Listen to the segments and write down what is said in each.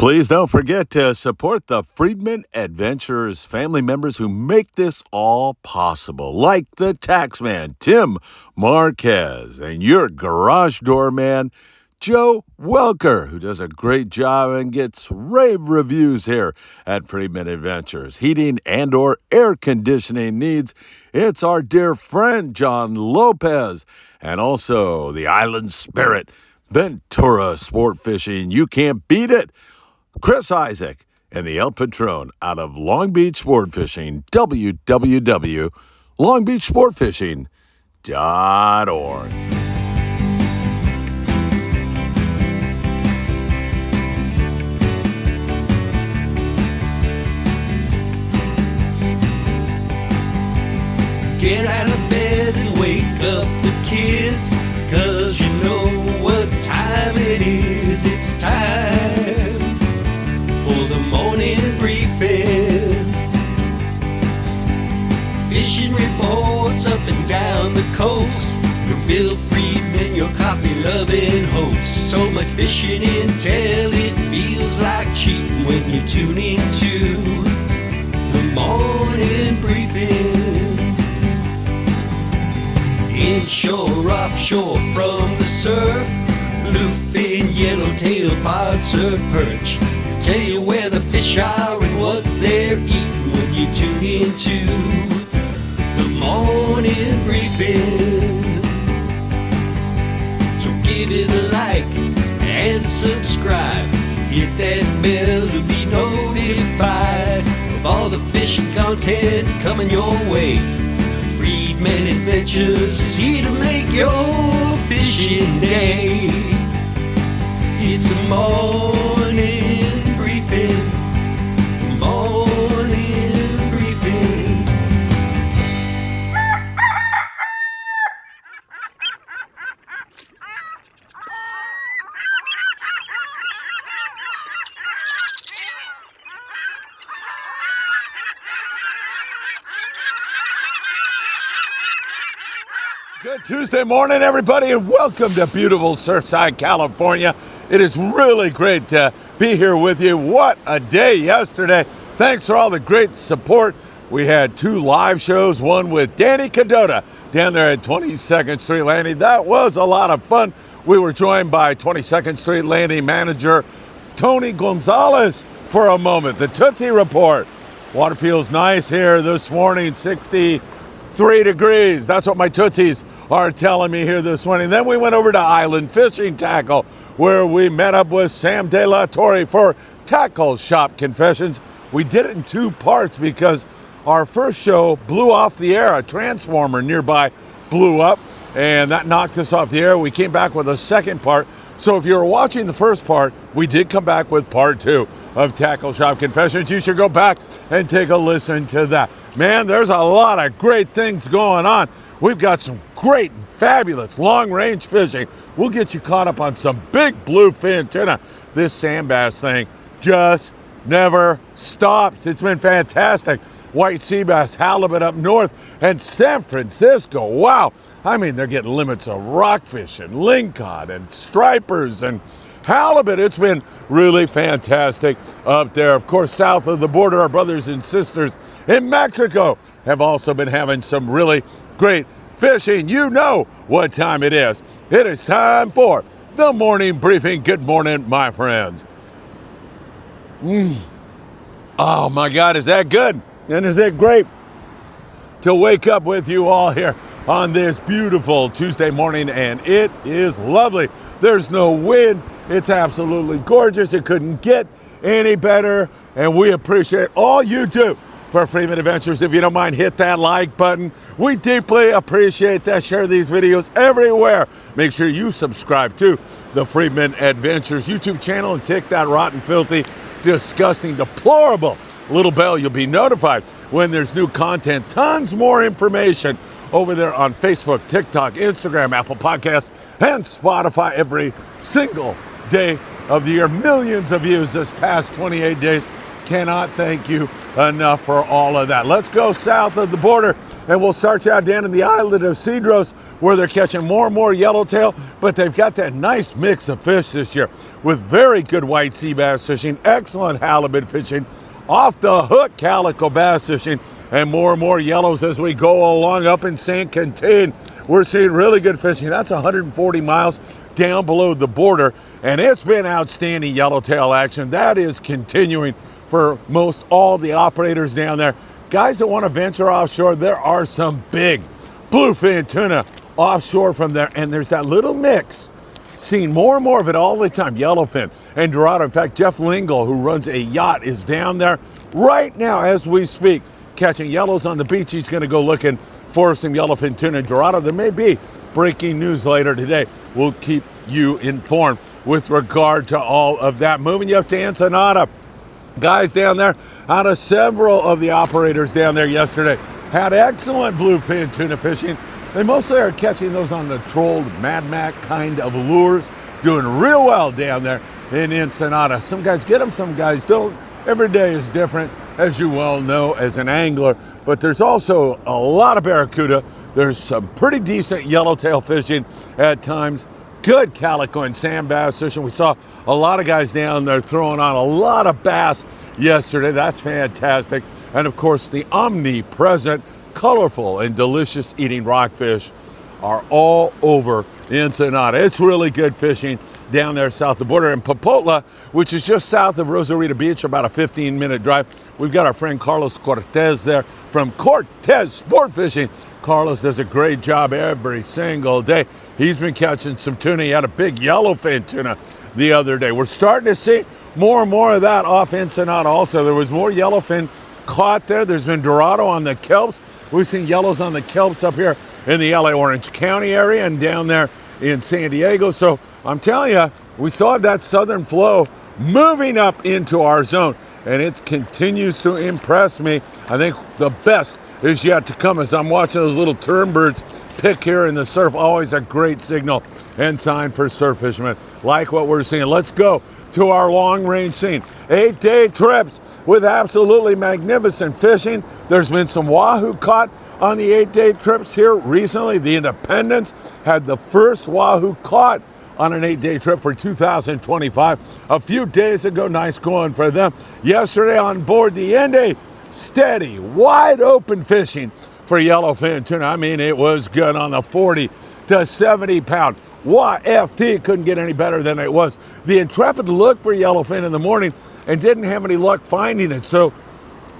Please don't forget to support the Friedman Adventures family members who make this all possible, like the taxman, Tim Marquez, and your garage doorman, Joe Welker, who does a great job and gets rave reviews here at Friedman Adventures. Heating and or air conditioning needs, it's our dear friend, John Lopez, and also the Island Spirit, Ventura Sport Fishing. You can't beat it. Chris Isaac and the El Patron out of Long Beach Sport Fishing, www.longbeachsportfishing.org. Get out of bed and wake up the kids, 'cause you know what time it is. It's time for the morning briefing. Fishing reports up and down the coast. With Phil Friedman, your coffee-loving host. So much fishing intel, it feels like cheating when you tune into the morning briefing. Inshore, offshore, from the surf, bluefin, yellowtail, pod, surf, perch. Tell you where the fish are and what they're eating when you tune into the morning briefing. So give it a like and subscribe. Hit that bell to be notified of all the fishing content coming your way. Friedman Adventures is here to make your fishing day. It's a morning briefing, morning briefing. Good Tuesday morning, everybody, and welcome to beautiful Surfside, California. It is really great to be here with you. What a day yesterday. Thanks for all the great support. We had two live shows, one with Danny Cadota down there at 22nd Street Landing. That was a lot of fun. We were joined by 22nd Street Landing manager Tony Gonzalez for a moment. The Tootsie Report. Water feels nice here this morning, 63 degrees. That's what my Tootsies are telling me here this morning. Then we went over to Island Fishing Tackle, where we met up with Sam De La Torre for Tackle Shop Confessions. We did it in two parts because our first show blew off the air. A transformer nearby blew up, and that knocked us off the air. We came back with a second part. So if you were watching the first part, we did come back with part two of Tackle Shop Confessions. You should go back and take a listen to that. Man, there's a lot of great things going on. We've got some great, fabulous long-range fishing. We'll get you caught up on some big bluefin tuna. This sand bass thing just never stops. It's been fantastic. White sea bass, halibut up north, and San Francisco. Wow. I mean, they're getting limits of rockfish and lingcod and stripers and halibut. It's been really fantastic up there. Of course, south of the border, our brothers and sisters in Mexico have also been having some really great fishing. You know what time it is. It is time for the morning briefing. Good morning, my friends. Oh my God, is that good? And is it great to wake up with you all here on this beautiful Tuesday morning, and it is lovely. There's no wind. It's absolutely gorgeous. It couldn't get any better, and we appreciate all you do for Friedman Adventures. If you don't mind, hit that like button. We deeply appreciate that. Share these videos everywhere. Make sure you subscribe to the Friedman Adventures YouTube channel and tick that rotten, filthy, disgusting, deplorable little bell. You'll be notified when there's new content. Tons more information over there on Facebook, TikTok, Instagram, Apple Podcasts, and Spotify every single day of the year. Millions of views this past 28 days. Cannot thank you enough for all of that. Let's go south of the border And we'll start you out down in the island of Cedros, where they're catching more and more yellowtail, but they've got that nice mix of fish this year with very good white sea bass fishing, excellent halibut fishing, off the hook calico bass fishing, and more yellows as we go along up in San Quintin. We're seeing really good fishing. That's 140 miles down below the border, and it's been outstanding yellowtail action. That is continuing for most all the operators down there. Guys that want to venture offshore, there are some big bluefin tuna offshore from there, and there's that little mix. Seeing more and more of it all the time, yellowfin and dorado. In fact, Jeff Lingle, who runs a yacht, is down there right now as we speak, catching yellows on the beach. He's going to go looking for some yellowfin tuna and dorado. There may be breaking news later today. We'll keep you informed with regard to all of that. Moving you up to Ensenada. Guys down there, out of several of the operators down there yesterday, had excellent bluefin tuna fishing. They mostly are catching those on the trolled Mad Mac kind of lures, doing real well down there in Ensenada. Some guys get them, some guys don't. Every day is different, as you well know as an angler, but there's also a lot of barracuda. There's some pretty decent yellowtail fishing at times. Good calico and sand bass fishing. We saw a lot of guys down there throwing on a lot of bass yesterday. That's fantastic. And of course, the omnipresent, colorful, and delicious eating rockfish are all over Ensenada. It's really good fishing down there south of the border. In Popotla, which is just south of Rosarita Beach, about a 15-minute drive, we've got our friend Carlos Cortez there from Cortez Sport Fishing. Carlos does a great job every single day. He's been catching some tuna. He had a big yellowfin tuna the other day. We're starting to see more and more of that off Ensenada also. There was more yellowfin caught there. There's been dorado on the kelps. We've seen yellows on the kelps up here in the LA Orange County area and down there in San Diego. So I'm telling you, we still have that southern flow moving up into our zone, and it continues to impress me. I think the best is yet to come as I'm watching those little turnbirds pick here in the surf. Always a great signal and sign for surf fishermen like what we're seeing. Let's go to our long range scene. 8-day trips with absolutely magnificent fishing. There's been some wahoo caught on the 8-day trips here recently. The Independence had the first wahoo caught on an 8-day trip for 2025 a few days ago. Nice going for them. Yesterday on board the Indy, steady, wide open fishing for yellowfin tuna. I mean, it was good on the 40 to 70 pound. YFT couldn't get any better than it was. The Intrepid looked for yellowfin in the morning and didn't have any luck finding it. So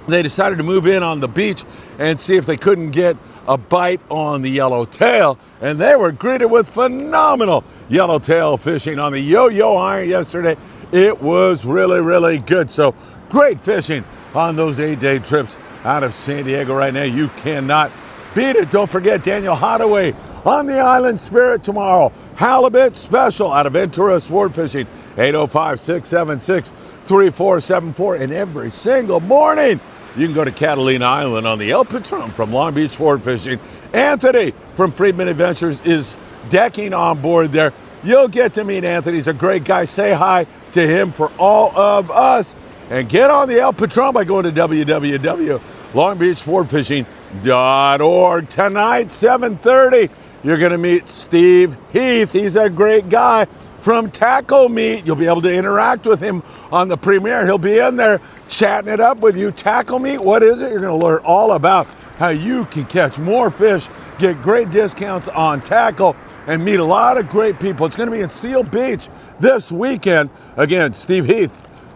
they decided to move in on the beach and see if they couldn't get a bite on the yellowtail. And they were greeted with phenomenal yellowtail fishing on the yo-yo iron yesterday. It was really, really good. So great fishing on those 8-day trips out of San Diego right now. You cannot beat it. Don't forget Daniel Hadaway on the Island Spirit tomorrow. Halibut special out of Ventura Sport Fishing, 805-676-3474. And every single morning, you can go to Catalina Island on the El Patron from Long Beach Sport Fishing. Anthony from Friedman Adventures is decking on board there. You'll get to meet Anthony. He's a great guy. Say hi to him for all of us. And get on the El Patron by going to www.longbeachsportfishing.org. Tonight, 7:30, you're going to meet Steve Heath. He's a great guy from Tackle Meet. You'll be able to interact with him on the premiere. He'll be in there chatting it up with you. Tackle Meet, what is it? You're going to learn all about how you can catch more fish, get great discounts on tackle, and meet a lot of great people. It's going to be in Seal Beach this weekend. Again, Steve Heath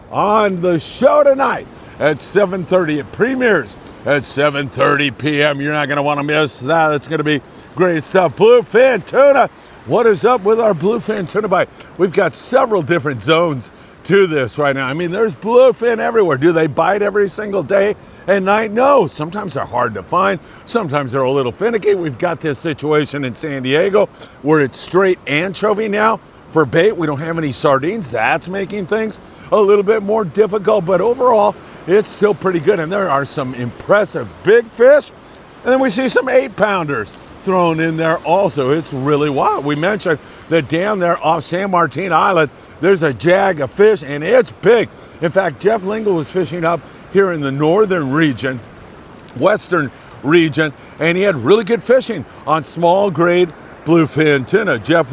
on the show tonight at 7:30. It premieres at 7:30 p.m. You're not going to want to miss that. It's going to be great stuff. Bluefin tuna. What is up with our bluefin tuna bite? We've got several different zones to this right now. I mean, there's bluefin everywhere. Do they bite every single day and night? No. Sometimes they're hard to find. Sometimes they're a little finicky. We've got this situation in San Diego where it's straight anchovy now for bait. We don't have any sardines. That's making things a little bit more difficult, but overall, it's still pretty good. And there are some impressive big fish. And then we see some 8-pounders thrown in there also. It's really wild. We mentioned that down there off San Martin Island, there's a jag of fish, and it's big. In fact, Jeff Lingle was fishing up here in the northern region, western region, and he had really good fishing on small grade bluefin tuna. Jeff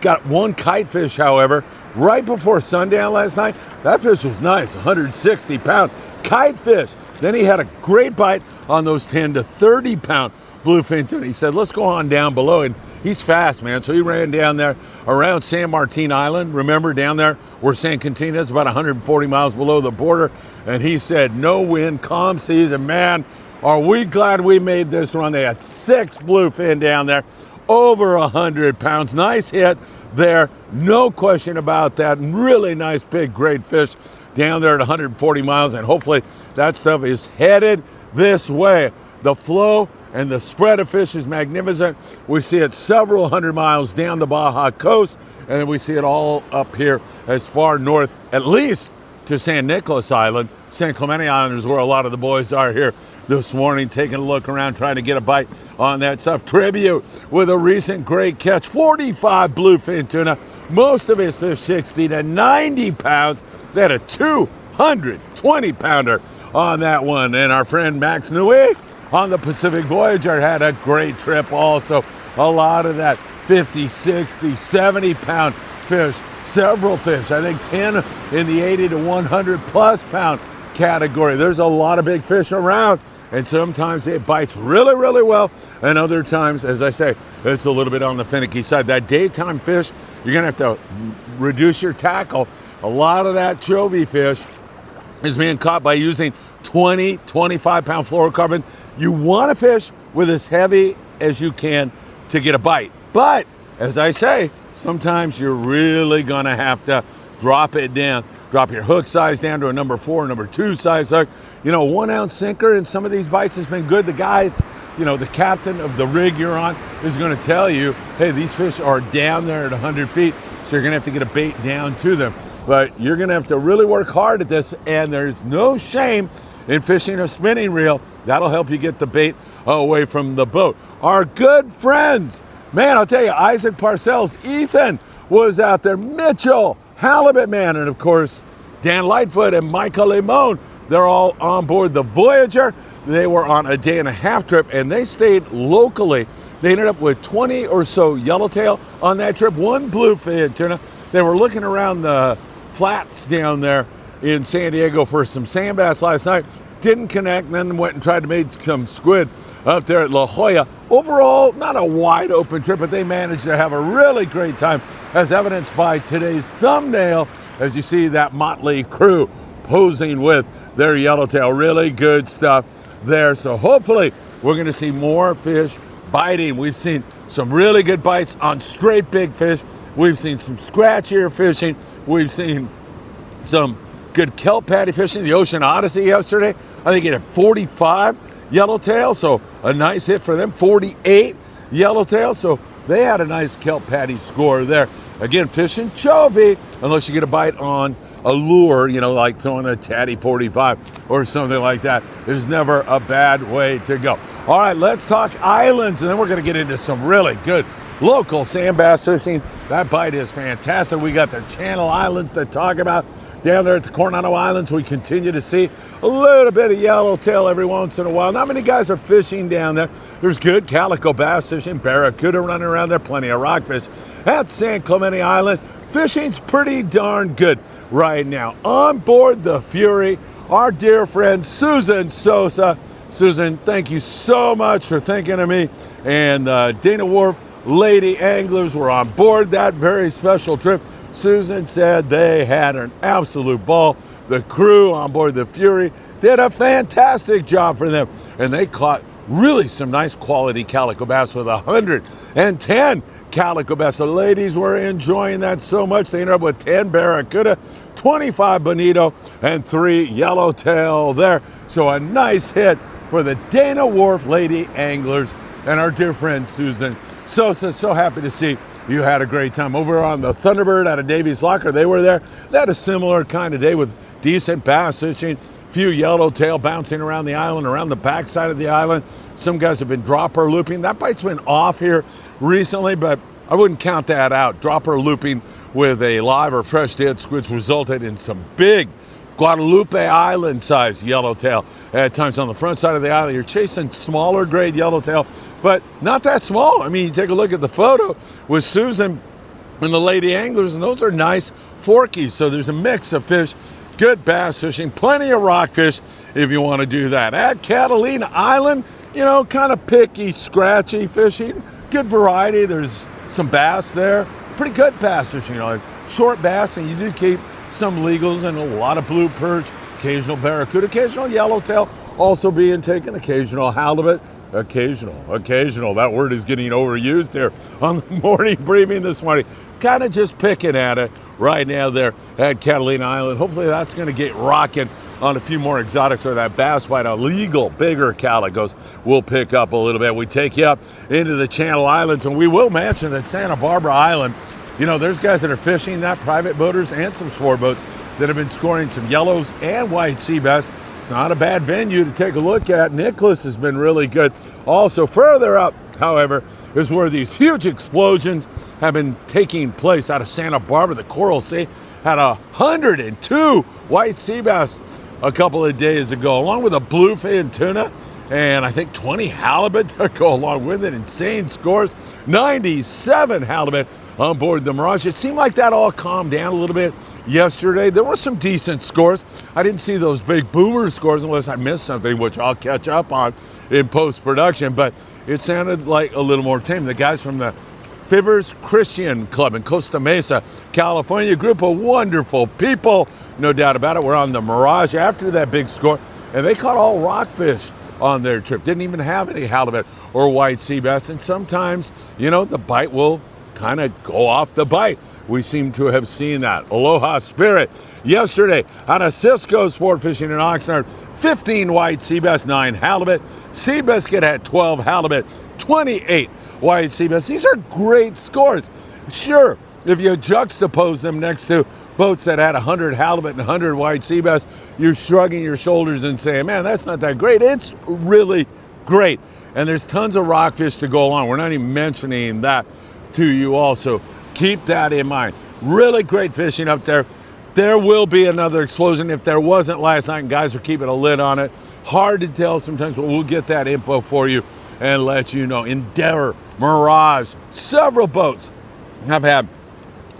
got one kite fish, however, right before sundown last night. That fish was nice, 160-pound kite fish. Then he had a great bite on those 10 to 30-pound bluefin tuna. He said, let's go on down below, and he's fast, man. So he ran down there around San Martin Island. Remember, down there where San Quintin is, about 140 miles below the border. And he said, no wind, calm seas, and man, are we glad we made this run. They had 6 bluefin down there, over 100 pounds. Nice hit there, no question about that. Really nice, big, great fish down there at 140 miles, and hopefully that stuff is headed this way. The flow and the spread of fish is magnificent. We see it several hundred miles down the Baja coast, and we see it all up here as far north, at least to San Nicolas Island. San Clemente Island is where a lot of the boys are here this morning, taking a look around, trying to get a bite on that stuff. Tribute with a recent great catch, 45 bluefin tuna. Most of his fish 60 to 90 pounds. They had a 220-pounder on that one. And our friend Max Nui on the Pacific Voyager had a great trip also. A lot of that 50, 60, 70-pound fish. Several fish, I think 10 in the 80 to 100-plus pound category. There's a lot of big fish around, and sometimes it bites really, really well, and other times, as I say, it's a little bit on the finicky side. That daytime fish, you're going to have to reduce your tackle. A lot of that chovy fish is being caught by using 20, 25-pound fluorocarbon. You want to fish with as heavy as you can to get a bite. But, as I say, sometimes you're really going to have to drop it down. Drop your hook size down to a number 4, number 2 size hook. You know, 1 ounce sinker in some of these bites has been good. The guys, you know, the captain of the rig you're on is going to tell you, hey, these fish are down there at 100 feet, so you're going to have to get a bait down to them. But you're going to have to really work hard at this, and there's no shame in fishing a spinning reel. That'll help you get the bait away from the boat. Our good friends, man, I'll tell you, Isaac Parcells, Ethan was out there, Mitchell, Halibut Man, and of course, Dan Lightfoot and Michael Limon. They're all on board the Voyager. They were on a day-and-a-half trip, and they stayed locally. They ended up with 20 or so yellowtail on that trip, 1 bluefin tuna. They were looking around the flats down there in San Diego for some sand bass last night. Didn't connect, and then went and tried to make some squid up there at La Jolla. Overall, not a wide open trip, but they managed to have a really great time, as evidenced by today's thumbnail, as you see that motley crew posing with their yellowtail. Really good stuff there. So hopefully we're going to see more fish biting. We've seen some really good bites on straight big fish. We've seen some scratchier fishing. We've seen some good kelp patty fishing. The Ocean Odyssey yesterday, I think it had 45 yellowtail, so a nice hit for them. 48 yellowtail, so they had a nice kelp patty score there. Again, fishing chovy, unless you get a bite on a lure, you know, like throwing a Tatty 45 or something like that, is never a bad way to go. All right, let's talk islands, and then we're going to get into some really good local sand bass fishing. That bite is fantastic. We got the Channel Islands to talk about. Down there at the Coronado Islands, we continue to see a little bit of yellowtail every once in a while. Not many guys are fishing down there. There's good calico bass fishing, barracuda running around there, plenty of rockfish. At San Clemente Island, fishing's pretty darn good right now. On board the Fury, our dear friend Susan Sosa. Susan, thank you so much for thinking of me. And Dana Wharf Lady Anglers were on board that very special trip. Susan said they had an absolute ball. The crew on board the Fury did a fantastic job for them, and they caught really some nice quality calico bass with 110 calico bass. The ladies were enjoying that so much, they ended up with 10 barracuda, 25 bonito, and 3 yellowtail there. So a nice hit for the Dana Wharf Lady Anglers and our dear friend Susan Sosa. So happy to see you had a great time. Over on the Thunderbird out of Davies Locker, they were there. They had a similar kind of day with decent bass fishing, few yellowtail bouncing around the island, around the backside of the island. Some guys have been dropper looping. That bite's been off here recently, but I wouldn't count that out. Dropper looping with a live or fresh dead squid resulted in some big Guadalupe Island size yellowtail. At times on the front side of the island, you're chasing smaller grade yellowtail, but not that small. I mean, you take a look at the photo with Susan and the lady anglers, and those are nice forkies. So there's a mix of fish, good bass fishing, plenty of rockfish if you want to do that. At Catalina Island, you know, kind of picky, scratchy fishing, good variety. There's some bass there, pretty good bass fishing, you know, short bass, and you do keep some legals and a lot of blue perch, occasional barracuda, occasional yellowtail also being taken, occasional halibut, occasional. That word is getting overused here on the morning briefing this morning. Kind of just picking at it right now there at Catalina Island. Hopefully that's going to get rocking on a few more exotics, or that bass bite, a legal bigger calicos will pick up a little bit. We take you up into the Channel Islands, and we will mention that Santa Barbara Island, you know, there's guys that are fishing that, private boaters and some sport boats that have been scoring some yellows and white sea bass. It's not a bad venue to take a look at. Nicholas has been really good. Also further up, however, is where these huge explosions have been taking place out of Santa Barbara. The Coral Sea had 102 white sea bass a couple of days ago, along with a bluefin tuna, and I think 20 halibut that go along with it. Insane scores, 97 halibut on board the Mirage. It seemed like that all calmed down a little bit yesterday. There were some decent scores. I didn't see those big boomer scores unless I missed something, which I'll catch up on in post-production, but it sounded like a little more tame. The guys from the Fibbers Christian Club in Costa Mesa, California, a group of wonderful people, no doubt about it. We're on the Mirage after that big score, and they caught all rockfish on their trip. Didn't even have any halibut or white sea bass, and sometimes, you know, the bite will kind of go off the bite. We seem to have seen that. Aloha Spirit yesterday out of Cisco Sport Fishing in Oxnard, 15 white sea bass, 9 halibut. Seabiscuit had 12 halibut, 28 white sea bass. These are great scores. Sure, if you juxtapose them next to boats that had 100 halibut and 100 white sea bass, you're shrugging your shoulders and saying, man, that's not that great. It's really great. And there's tons of rockfish to go along. We're not even mentioning that to you also. Keep that in mind. Really great fishing up there. There will be another explosion if there wasn't last night, and guys are keeping a lid on it. Hard to tell sometimes, but we'll get that info for you and let you know. Endeavor, Mirage, several boats have had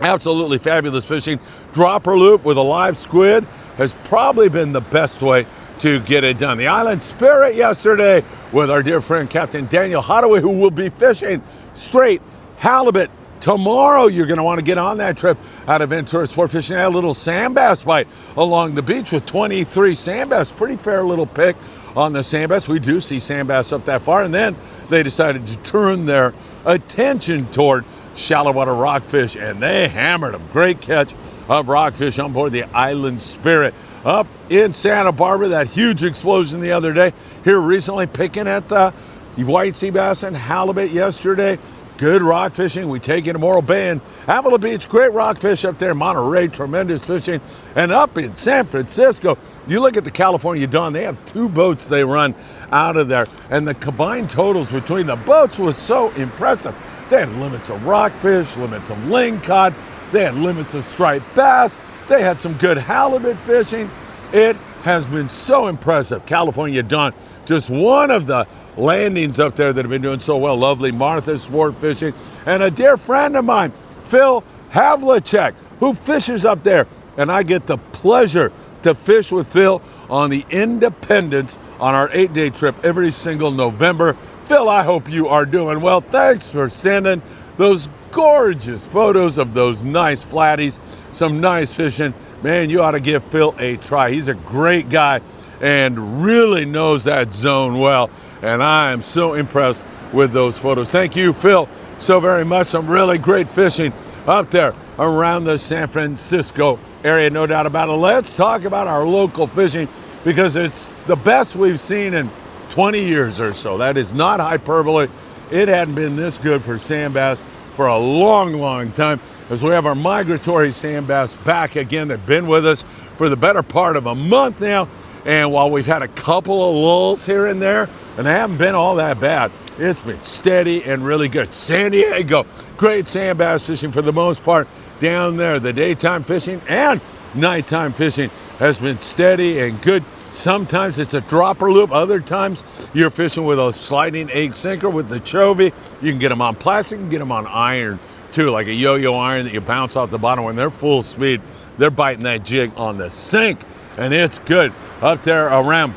absolutely fabulous fishing. Dropper loop with a live squid has probably been the best way to get it done. The Island Spirit yesterday with our dear friend Captain Daniel Hadaway, who will be fishing straight halibut. Tomorrow, you're going to want to get on that trip out of Ventura Sport Fishing. Had a little sand bass bite along the beach with 23 sand bass. Pretty fair little pick on the sand bass. We do see sand bass up that far. And then they decided to turn their attention toward shallow water rockfish, and they hammered them. Great catch of rockfish on board the Island Spirit. Up in Santa Barbara, that huge explosion the other day. Here recently, picking at the white sea bass and halibut yesterday. Good rock fishing. We take into Morro Bay and Avila Beach. Great rockfish up there. Monterey, tremendous fishing. And up in San Francisco, you look at the California Dawn. They have 2 boats they run out of there. And the combined totals between the boats was so impressive. They had limits of rockfish, limits of lingcod. They had limits of striped bass. They had some good halibut fishing. It has been so impressive. California Dawn, just one of the landings up there that have been doing so well. Lovely Martha Sport Fishing, and a dear friend of mine, Phil Havlicek, who fishes up there, and I get the pleasure to fish with Phil on the Independence on our 8-day trip every single November. Phil, I hope you are doing well. Thanks for sending those gorgeous photos of those nice flatties, some nice fishing. Man, you ought to give Phil a try. He's a great guy and really knows that zone well. And I am so impressed with those photos. Thank you, Phil, so very much. Some really great fishing up there around the San Francisco area, no doubt about it. Let's talk about our local fishing because it's the best we've seen in 20 years or so. That is not hyperbole. It hadn't been this good for sand bass for a long, long time, as we have our migratory sand bass back again. They've been with us for the better part of a month now. And while we've had a couple of lulls here and there, and they haven't been all that bad, it's been steady and really good. San Diego, great sand bass fishing for the most part down there. The daytime fishing and nighttime fishing has been steady and good. Sometimes it's a dropper loop. Other times you're fishing with a sliding egg sinker with the chovy. You can get them on plastic, you can get them on iron too, like a yo-yo iron that you bounce off the bottom. When they're full speed, they're biting that jig on the sink, and it's good. Up there around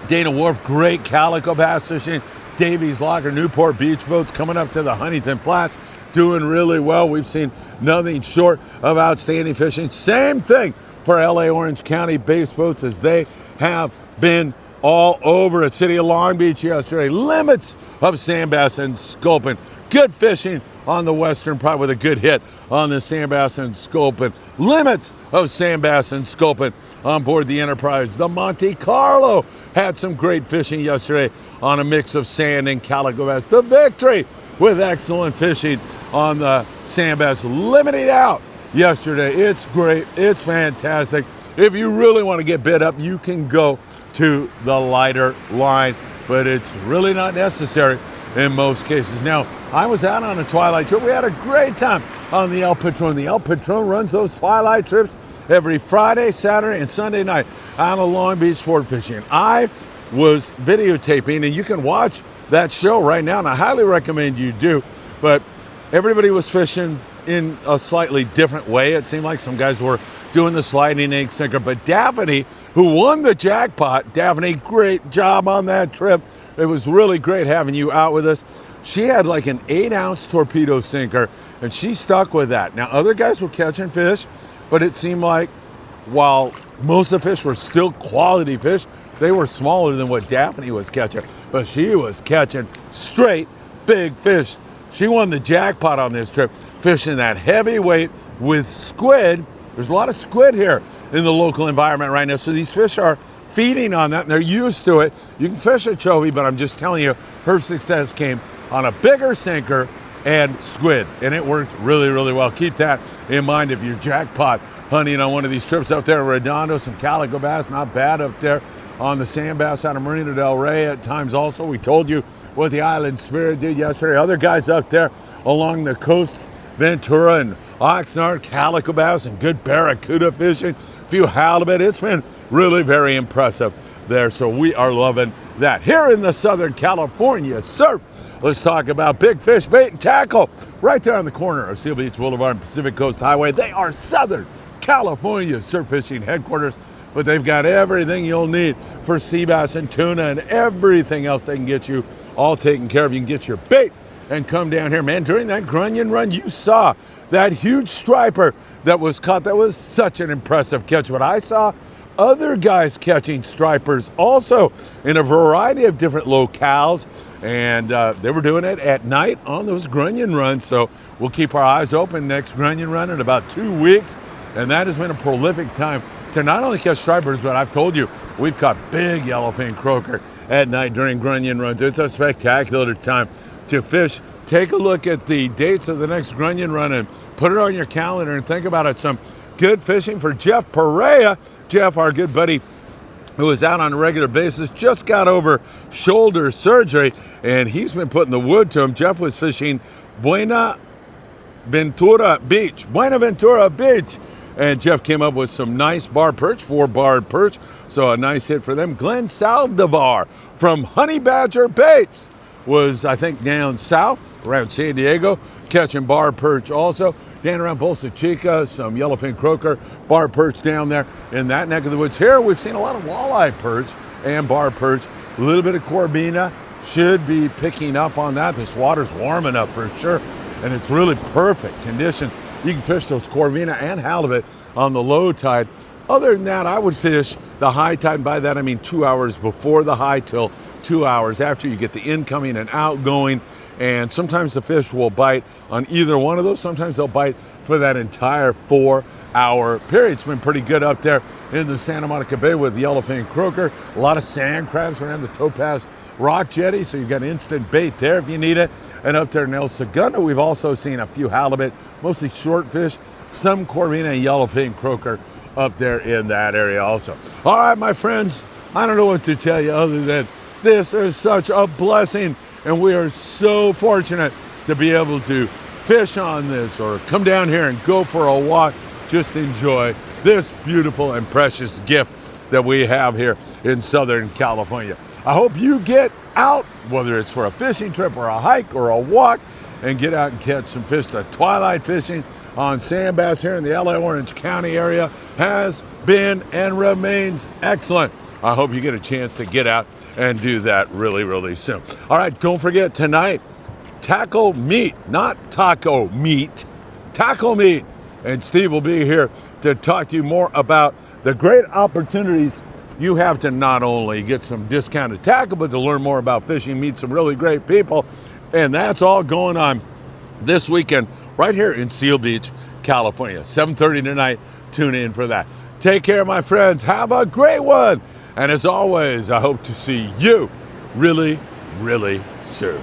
Dana Wharf, great calico bass fishing. Davies Locker, Newport Beach boats coming up to the Huntington Flats, doing really well. We've seen nothing short of outstanding fishing. Same thing for LA Orange County base boats, as they have been all over at City of Long Beach yesterday. Limits of sand bass and sculpin. Good fishing on the western part with a good hit on the sand bass and sculpin. Limits of sand bass and sculpin on board the Enterprise. The Monte Carlo had some great fishing yesterday on a mix of sand and calico bass. The Victory with excellent fishing on the sand bass, limiting out yesterday. It's great, it's fantastic. If you really want to get bit up, you can go to the lighter line, but it's really not necessary in most cases. Now, I was out on a twilight trip. We had a great time on the El Patron. The El Patron runs those twilight trips every Friday, Saturday, and Sunday night out on Long Beach sport fishing. I was videotaping, and you can watch that show right now, and I highly recommend you do. But everybody was fishing in a slightly different way. It seemed like some guys were doing the sliding egg sinker, but Daphne, who won the jackpot, Daphne, great job on that trip. It was really great having you out with us. She had like an 8-ounce torpedo sinker, and she stuck with that. Now, other guys were catching fish, but it seemed like while most of the fish were still quality fish, they were smaller than what Daphne was catching, but she was catching straight big fish. She won the jackpot on this trip, fishing that heavyweight with squid. There's a lot of squid here in the local environment right now, so these fish are feeding on that, and they're used to it. You can fish a chovy, but I'm just telling you, her success came on a bigger sinker and squid, and it worked really, really well. Keep that in mind if you're jackpot hunting on one of these trips. Up there in Redondo, some calico bass, not bad up there on the sand bass out of Marina del Rey at times also. We told you what the Island Spirit did yesterday. Other guys up there along the coast, Ventura and Oxnard, calico bass and good barracuda fishing, a few halibut. It's been really very impressive there, so we are loving that. Here in the Southern California surf, let's talk about Big Fish Bait and Tackle right there on the corner of Seal Beach Boulevard and Pacific Coast Highway. They are Southern California surf fishing headquarters, but they've got everything you'll need for sea bass and tuna and everything else they can get you all taken care of. You can get your bait and come down here. Man, during that grunion run, you saw that huge striper that was caught. That was such an impressive catch. But I saw other guys catching stripers also in a variety of different locales, and they were doing it at night on those grunion runs. So we'll keep our eyes open next grunion run in about 2 weeks, and that has been a prolific time to not only catch stripers, but I've told you, we've caught big yellowfin croaker at night during grunion runs. It's a spectacular time to fish. Take a look at the dates of the next grunion run and put it on your calendar and think about it. Some good fishing for Jeff Perea. Jeff, our good buddy, who is out on a regular basis, just got over shoulder surgery, and he's been putting the wood to him. Jeff was fishing Buenaventura Beach, and Jeff came up with some nice bar perch, 4-barred perch, so a nice hit for them. Glenn Saldivar from Honey Badger Baits was, I think, down south around San Diego, catching bar perch also. Down around Bolsa Chica, some yellowfin croaker, bar perch down there in that neck of the woods. Here we've seen a lot of walleye perch and bar perch, a little bit of corvina. Should be picking up on that. This water's warm enough for sure, and it's really perfect conditions. You can fish those corvina and halibut on the low tide. Other than that, I would fish the high tide, and by that I mean 2 hours before the high till 2 hours after. You get the incoming and outgoing, and sometimes the fish will bite on either one of those. Sometimes they'll bite for that entire 4-hour period. It's been pretty good up there in the Santa Monica Bay with yellowfin croaker. A lot of sand crabs around the Topaz Rock Jetty, so you've got instant bait there if you need it. And up there in El Segundo, we've also seen a few halibut, mostly short fish, some corvina and yellowfin croaker up there in that area also. All right, my friends, I don't know what to tell you other than this is such a blessing, and we are so fortunate to be able to fish on this or come down here and go for a walk. Just enjoy this beautiful and precious gift that we have here in Southern California. I hope you get out, whether it's for a fishing trip or a hike or a walk, and get out and catch some fish. The twilight fishing on sand bass here in the LA Orange County area has been and remains excellent. I hope you get a chance to get out and do that really, really soon. All right, don't forget tonight, tackle meat, not taco meat, tackle meat. And Steve will be here to talk to you more about the great opportunities you have to not only get some discounted tackle, but to learn more about fishing, meet some really great people. And that's all going on this weekend right here in Seal Beach, California. 7:30 tonight. Tune in for that. Take care, my friends. Have a great one. And as always, I hope to see you really, really soon.